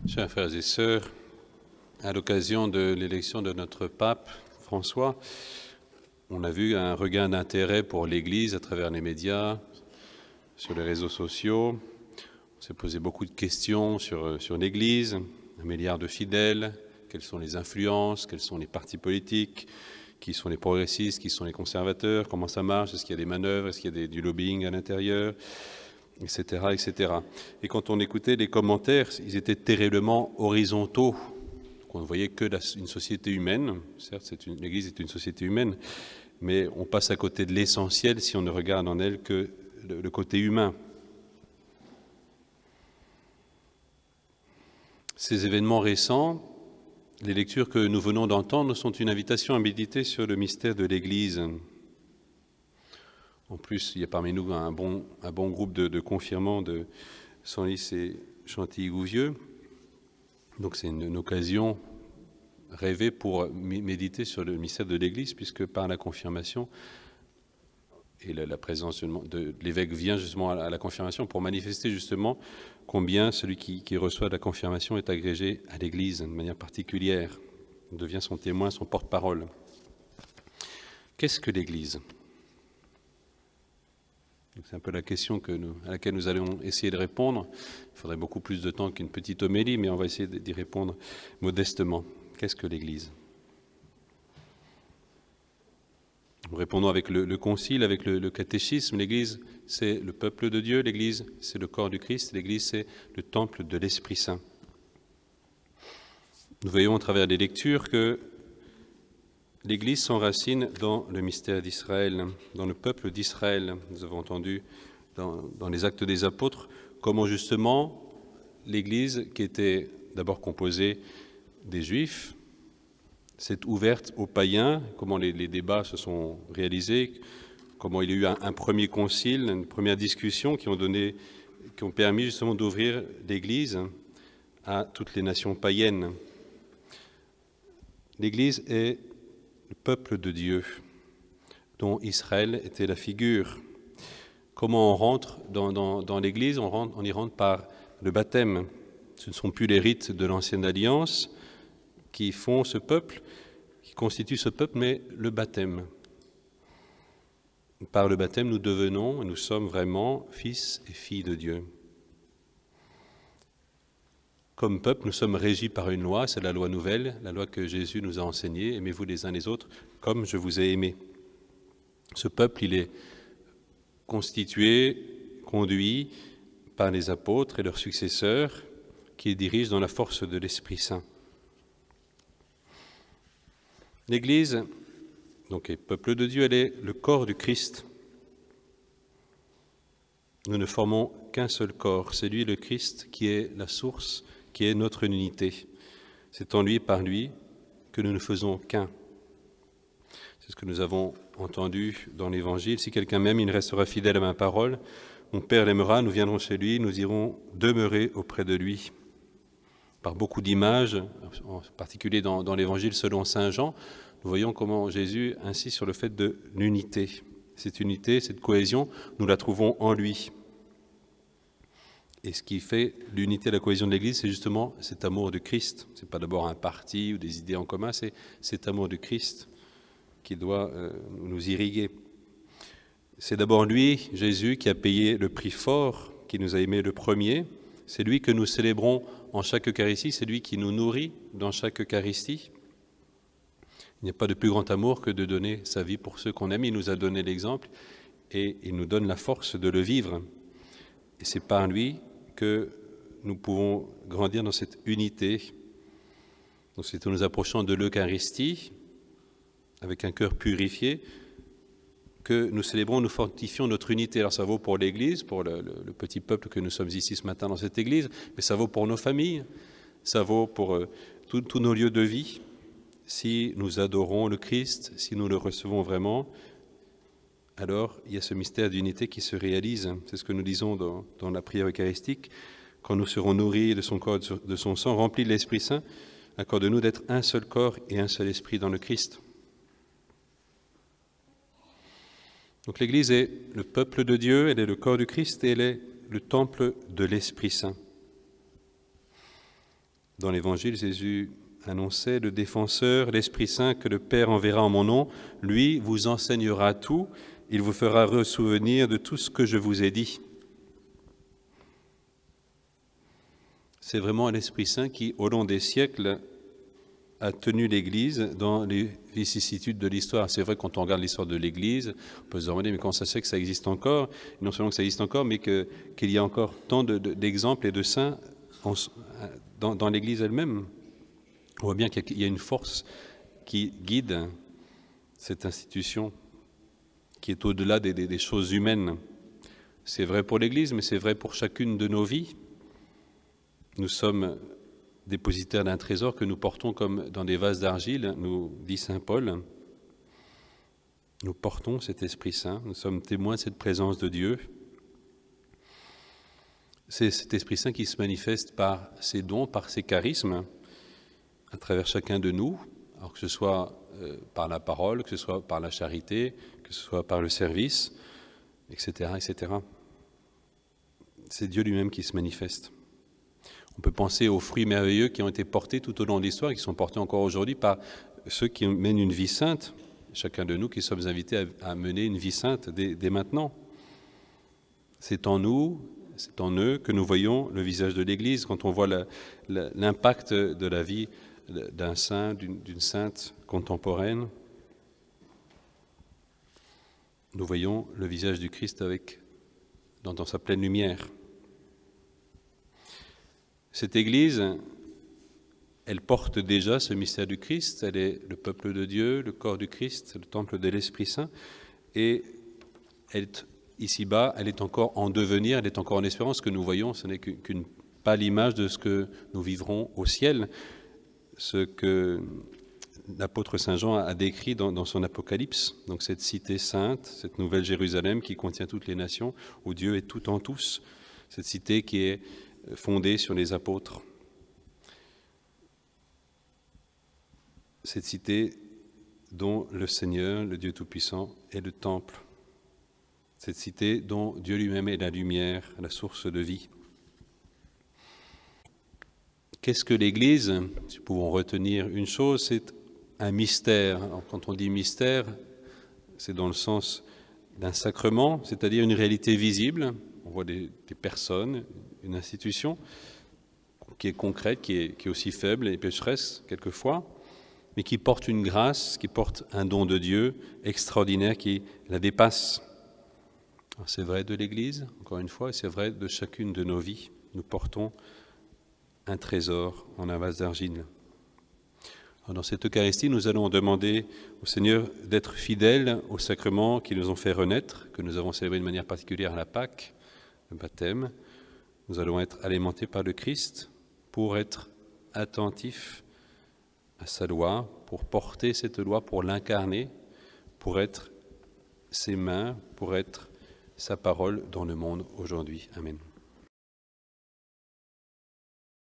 Chers frères et sœurs, à l'occasion de l'élection de notre pape François, on a vu un regain d'intérêt pour l'Église à travers les médias, sur les réseaux sociaux. On s'est posé beaucoup de questions sur l'Église, 1 milliard de fidèles, quelles sont les influences, quels sont les partis politiques, qui sont les progressistes, qui sont les conservateurs, comment ça marche, est-ce qu'il y a des manœuvres, est-ce qu'il y a du lobbying à l'intérieur, etc., etc. Et quand on écoutait les commentaires, ils étaient terriblement horizontaux. Donc on ne voyait que une société humaine. Certes, l'Église est une société humaine, mais on passe à côté de l'essentiel si on ne regarde en elle que le côté humain. Ces événements récents, les lectures que nous venons d'entendre sont une invitation à méditer sur le mystère de l'Église. En plus, il y a parmi nous un bon groupe de confirmants de Senlis et Chantilly-Gouvieux. Donc c'est une occasion rêvée pour méditer sur le mystère de l'Église, puisque par la confirmation, et la présence de l'évêque vient justement à la confirmation pour manifester justement combien celui qui reçoit la confirmation est agrégé à l'Église de manière particulière, devient son témoin, son porte-parole. Qu'est-ce que l'Église ? C'est un peu la question à laquelle nous allons essayer de répondre. Il faudrait beaucoup plus de temps qu'une petite homélie, mais on va essayer d'y répondre modestement. Qu'est-ce que l'Église ? Nous répondons avec le Concile, avec le catéchisme. L'Église, c'est le peuple de Dieu. L'Église, c'est le corps du Christ. L'Église, c'est le temple de l'Esprit Saint. Nous voyons à travers les lectures que l'Église s'enracine dans le mystère d'Israël, dans le peuple d'Israël. Nous avons entendu dans les Actes des Apôtres comment justement l'Église, qui était d'abord composée des Juifs, s'est ouverte aux païens, comment les débats se sont réalisés, comment il y a eu un premier concile, une première discussion qui ont permis justement d'ouvrir l'Église à toutes les nations païennes. L'Église est le peuple de Dieu, dont Israël était la figure. Comment on rentre dans l'Église ? On y rentre par le baptême. Ce ne sont plus les rites de l'Ancienne Alliance qui font ce peuple, qui constituent ce peuple, mais le baptême. Par le baptême, nous sommes vraiment fils et filles de Dieu. Comme peuple, nous sommes régis par une loi, c'est la loi nouvelle, la loi que Jésus nous a enseignée. Aimez-vous les uns les autres comme je vous ai aimés. Ce peuple, il est constitué, conduit par les apôtres et leurs successeurs qui les dirigent dans la force de l'Esprit Saint. L'Église, donc, est peuple de Dieu, elle est le corps du Christ. Nous ne formons qu'un seul corps, c'est lui le Christ qui est la source, qui est notre unité. C'est en lui et par lui que nous ne faisons qu'un. C'est ce que nous avons entendu dans l'Évangile. Si quelqu'un m'aime, il restera fidèle à ma parole. Mon Père l'aimera, nous viendrons chez lui, nous irons demeurer auprès de lui. Par beaucoup d'images, en particulier dans l'Évangile selon saint Jean, nous voyons comment Jésus insiste sur le fait de l'unité. Cette unité, cette cohésion, nous la trouvons en lui. Et ce qui fait l'unité et la cohésion de l'Église, c'est justement cet amour du Christ. Ce n'est pas d'abord un parti ou des idées en commun, c'est cet amour du Christ qui doit nous irriguer. C'est d'abord lui, Jésus, qui a payé le prix fort, qui nous a aimés le premier. C'est lui que nous célébrons en chaque Eucharistie, c'est lui qui nous nourrit dans chaque Eucharistie. Il n'y a pas de plus grand amour que de donner sa vie pour ceux qu'on aime. Il nous a donné l'exemple et il nous donne la force de le vivre. Et c'est par lui que nous pouvons grandir dans cette unité. Donc c'est en nous approchant de l'Eucharistie, avec un cœur purifié, que nous célébrons, nous fortifions notre unité. Alors ça vaut pour l'Église, pour le petit peuple que nous sommes ici ce matin dans cette Église, mais ça vaut pour nos familles, ça vaut pour tous nos lieux de vie. Si nous adorons le Christ, si nous le recevons vraiment, alors il y a ce mystère d'unité qui se réalise. C'est ce que nous disons dans la prière eucharistique. Quand nous serons nourris de son corps, de son sang, remplis de l'Esprit Saint, accorde-nous d'être un seul corps et un seul esprit dans le Christ. Donc l'Église est le peuple de Dieu, elle est le corps du Christ et elle est le temple de l'Esprit Saint. Dans l'Évangile, Jésus annonçait le défenseur, l'Esprit Saint que le Père enverra en mon nom. Lui vous enseignera tout, il vous fera ressouvenir de tout ce que je vous ai dit. C'est vraiment l'Esprit Saint qui, au long des siècles, a tenu l'Église dans les vicissitudes de l'histoire. C'est vrai, quand on regarde l'histoire de l'Église, on peut se demander, mais comment ça se fait que ça existe encore? Non seulement que ça existe encore, mais qu'il y a encore tant d'exemples et de saints dans l'Église elle-même. On voit bien qu'il y a une force qui guide cette institution, qui est au-delà des choses humaines. C'est vrai pour l'Église, mais c'est vrai pour chacune de nos vies. Nous sommes dépositaires d'un trésor que nous portons comme dans des vases d'argile, nous dit saint Paul. Nous portons cet Esprit Saint, nous sommes témoins de cette présence de Dieu. C'est cet Esprit Saint qui se manifeste par ses dons, par ses charismes, à travers chacun de nous, alors que ce soit par la parole, que ce soit par la charité, que ce soit par le service, etc., etc. C'est Dieu lui-même qui se manifeste. On peut penser aux fruits merveilleux qui ont été portés tout au long de l'histoire et qui sont portés encore aujourd'hui par ceux qui mènent une vie sainte, chacun de nous qui sommes invités à mener une vie sainte dès maintenant. C'est en nous, c'est en eux que nous voyons le visage de l'Église, quand on voit l'impact de la vie d'un saint, d'une sainte contemporaine. Nous voyons le visage du Christ dans sa pleine lumière. Cette Église, elle porte déjà ce mystère du Christ, elle est le peuple de Dieu, le corps du Christ, le temple de l'Esprit Saint, et ici-bas, elle est encore en devenir, elle est encore en espérance. Ce que nous voyons, ce n'est pas l'image de ce que nous vivrons au ciel, ce que l'apôtre Saint Jean a décrit dans son Apocalypse, donc cette cité sainte, cette nouvelle Jérusalem qui contient toutes les nations, où Dieu est tout en tous, cette cité qui est fondée sur les apôtres. Cette cité dont le Seigneur, le Dieu Tout-Puissant, est le temple. Cette cité dont Dieu lui-même est la lumière, la source de vie. Qu'est-ce que l'Église? Si nous pouvons retenir une chose, c'est un mystère. Alors, quand on dit mystère, c'est dans le sens d'un sacrement, c'est-à-dire une réalité visible. On voit des personnes, une institution qui est concrète, qui est aussi faible et pécheresse quelquefois, mais qui porte une grâce, qui porte un don de Dieu extraordinaire qui la dépasse. C'est vrai de l'Église, encore une fois, et c'est vrai de chacune de nos vies. Nous portons un trésor en un vase d'argile. Dans cette Eucharistie, nous allons demander au Seigneur d'être fidèle aux sacrements qui nous ont fait renaître, que nous avons célébré de manière particulière à la Pâque, le baptême. Nous allons être alimentés par le Christ pour être attentifs à sa loi, pour porter cette loi, pour l'incarner, pour être ses mains, pour être sa parole dans le monde aujourd'hui. Amen.